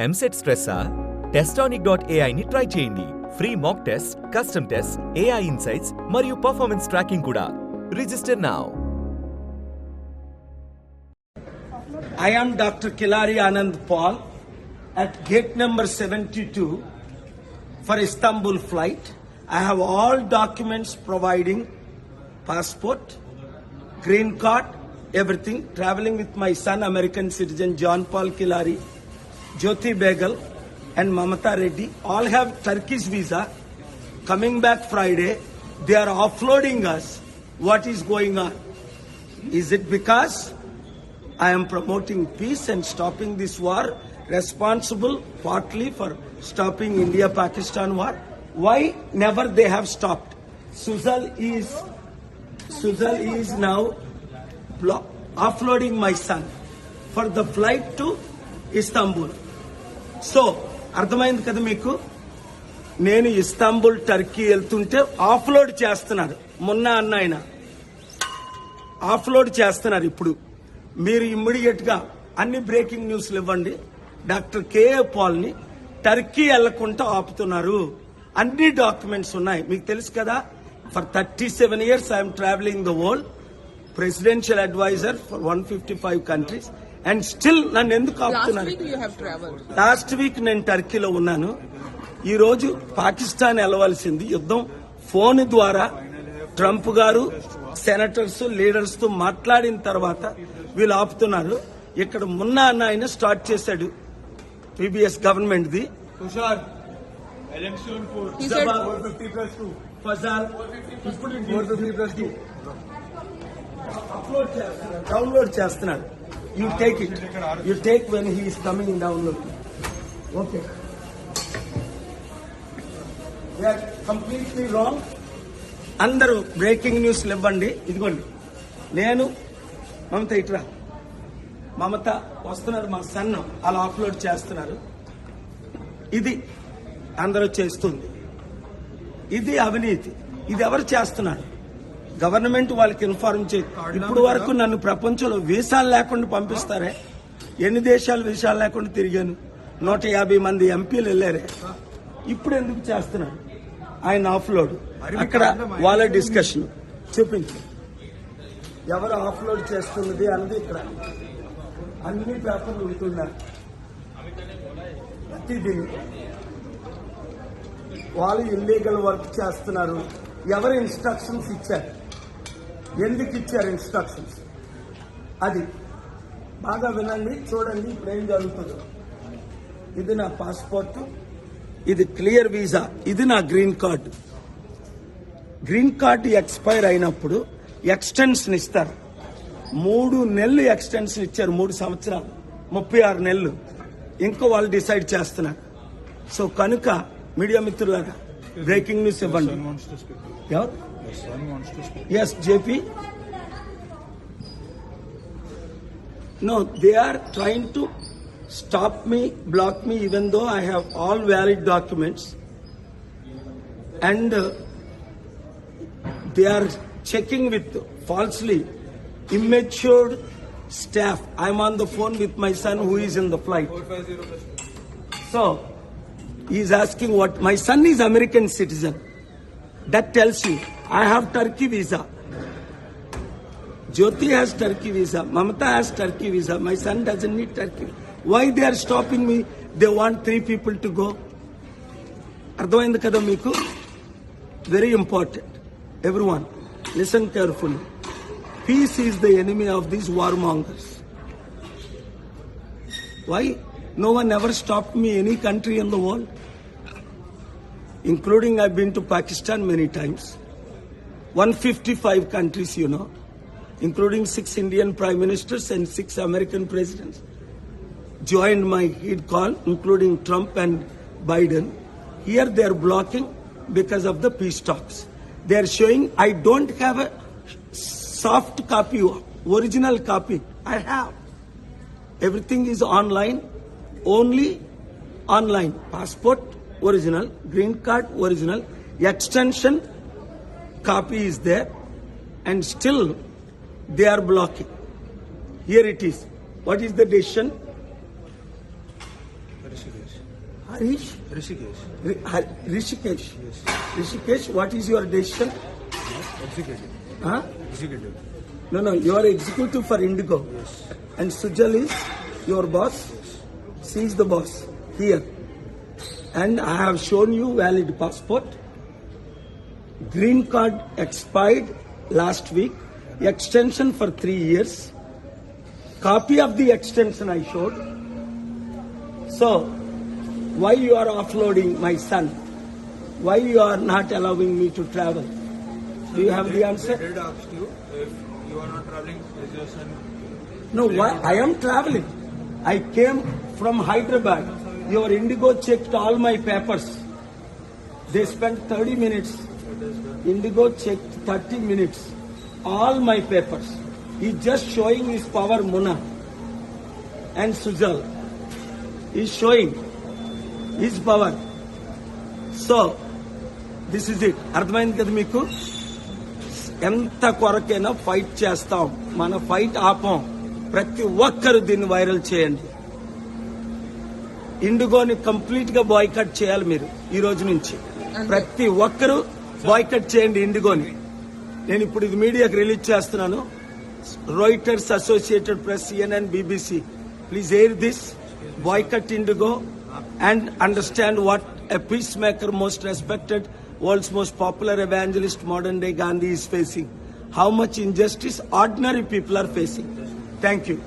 ఎంసెట్ స్ట్రెస్సా? టెస్టానిక్.ai ని ట్రై చేయండి. Free mock test, custom test, AI insights మరియు పర్ఫార్మెన్స్ ట్రాకింగ్ కూడా. Register now. I am Dr. Kilari Anand Paul at gate number 72 for Istanbul flight. I have all documents providing passport, green card, everything. Traveling with my son, American citizen John Paul Kilari, Jyoti Begal and Mamata Reddy. All have Turkish visa. Coming back Friday, they are offloading us. What is going on? Is it because I am promoting peace and stopping this war, responsible partly for stopping India-Pakistan war? Why never they have stopped? Suzal is now offloading my son for the flight to Istanbul. So, అర్థమైంది కదా మీకు? నేను Istanbul Turkey వెళ్తుంటే off-load చేస్తున్నారు. మొన్న అన్న ఆయన off-load చేస్తున్నారు. ఇప్పుడు మీరు ఇమ్మీడియట్ గా అన్ని బ్రేకింగ్ న్యూస్లు ఇవ్వండి. డాక్టర్ కేఏ పాల్ ని టర్కీ వెళ్లకుండా ఆపుతున్నారు. అన్ని డాక్యుమెంట్స్ ఉన్నాయి. మీకు తెలుసు కదా, for 37 years I'm travelling the world, presidential adviser for 155 countries, and still నన్ను ఎందుకు ఆపుతున్నారు? లాస్ట్ వీక్ నేను టర్కీలో ఉన్నాను. ఈ రోజు పాకిస్తాన్ వెళ్ళవలసింది యుద్ధం ఫోన్ ద్వారా ట్రంప్ గారు సెనేటర్స్ లీడర్స్ తో మాట్లాడిన తర్వాత వీళ్ళు ఆపుతున్నారు. ఇక్కడ మొన్న అన్న ఆయన స్టార్ట్ చేశాడు పీబీఎస్ గవర్నమెంట్ ది. డౌన్లోడ్ చేస్తున్నాడు. You take it, you take when he is coming download. Okay, completely wrong. అందరూ బ్రేకింగ్ న్యూస్లు ఇవ్వండి. ఇదిగోండి, నేను మమత ఇట్రా, మమత వస్తున్నారు, మా సన్ అలా అప్లోడ్ చేస్తున్నారు. ఇది అందరూ చేస్తుంది. ఇది అవినీతి. ఇది ఎవరు చేస్తున్నారు? గవర్నమెంట్ వాళ్ళకి ఇన్ఫార్మ్ చేయి. ఇప్పుడు వరకు నన్ను ప్రపంచంలో వీసాలు లేకుండా పంపిస్తారే? ఎన్ని దేశాలు వీసాలు లేకుండా తిరిగాను? 150 మంది ఎంపీలు వెళ్ళారే. ఇప్పుడు ఎందుకు చేస్తున్నారు? ఆయన ఆఫ్లోడ్ అక్కడ వాళ్ళ డిస్కషన్ చూపించు. ఎవరు ఆఫ్లోడ్ చేస్తున్నది అన్నది ఇక్కడ అన్ని పేపర్లు ఉంటున్నారు. ప్రతిదీ వాళ్ళు ఇల్లీగల్ వర్క్ చేస్తున్నారు. ఎవరు ఇన్స్ట్రక్షన్స్ ఇచ్చారు? ఎందుకు ఇచ్చారు ఇన్స్ట్రక్షన్స్? అది బాగా వినండి, చూడండి ఇప్పుడు ఏం జరుగుతుందో. ఇది నా పాస్పోర్ట్, ఇది క్లియర్ వీసా, ఇది నా green card. Green card expire అయినప్పుడు ఎక్స్టెన్షన్ ఇస్తారు. 3 నెలలు ఎక్స్టెన్షన్ ఇచ్చారు. 3 సంవత్సరాలు, 36 నెలలు. ఇంకో వాళ్ళు డిసైడ్ చేస్తున్నారు. సో కనుక మీడియా మిత్రులారా, బ్రేకింగ్ న్యూస్ ఇవ్వండి. S JP, no, they are trying to stop me, block me, even though I have all valid documents, and they are checking with falsely immature staff. I'm on the phone with my son who is in the flight. So he is asking what my son is American citizen. That tells you I have Turkey visa. Jyoti has Turkey visa. Mamata has Turkey visa. My son doesn't need Turkey. Why they are stopping me? They want 3 people to go. అర్థమైంది కదా మీకు? Very important. Everyone, listen carefully. Peace is the enemy of these warmongers. Why? No one ever stopped me any country in the world, including I've been to Pakistan many times. 155 countries, you know, including 6 Indian prime ministers and 6 American presidents joined my head call, including Trump and Biden. Here they are blocking because of the peace talks. They are showing I don't have a soft copy, original copy. I have. Everything is online, only online. Passport original, green card original, extension copy is there, and still they are blocking. Here it is. What is the decision? Harish? Rishikesh. Rishikesh. Yes. Rishikesh, what is your decision? Executive. Huh? Executive. No, you are executive for Indigo. Yes. And Sujal is your boss? She is the boss here. And I have shown you valid passport. Green card expired last week. Extension for 3 years. Copy of the extension I showed. So, why you are offloading my son? Why you are not allowing me to travel? Do you have the answer? They did ask you if you are not traveling with your son. No, why? I am traveling. I came from Hyderabad. Your Indigo checked all my papers. They spent 30 minutes. Indigo checked 30 minutes. All my papers. He's just showing his power, Muna and Sujal. He's showing his power. So, this is it. అర్థమైంది కదా మీకు? ఎంత కొరకైనా fight చేస్తాం. మన fight ఆపం. ప్రతి ఒక్కరు దీన్ని viral చేయండి. ఇండిగోని కంప్లీట్ గా బాయ్కట్ చేయాలి మీరు ఈ రోజు నుంచి. ప్రతి ఒక్కరు బాయ్కట్ చేయండి ఇండిగోని. నేను ఇప్పుడు ఇది మీడియాకి రిలీజ్ చేస్తున్నాను. Reuters, associated press, CNN, BBC, please air this. Boycott IndiGo and understand what a peacemaker, most respected, world's most popular evangelist, modern day Gandhi is facing. How much injustice ordinary people are facing. Thank you.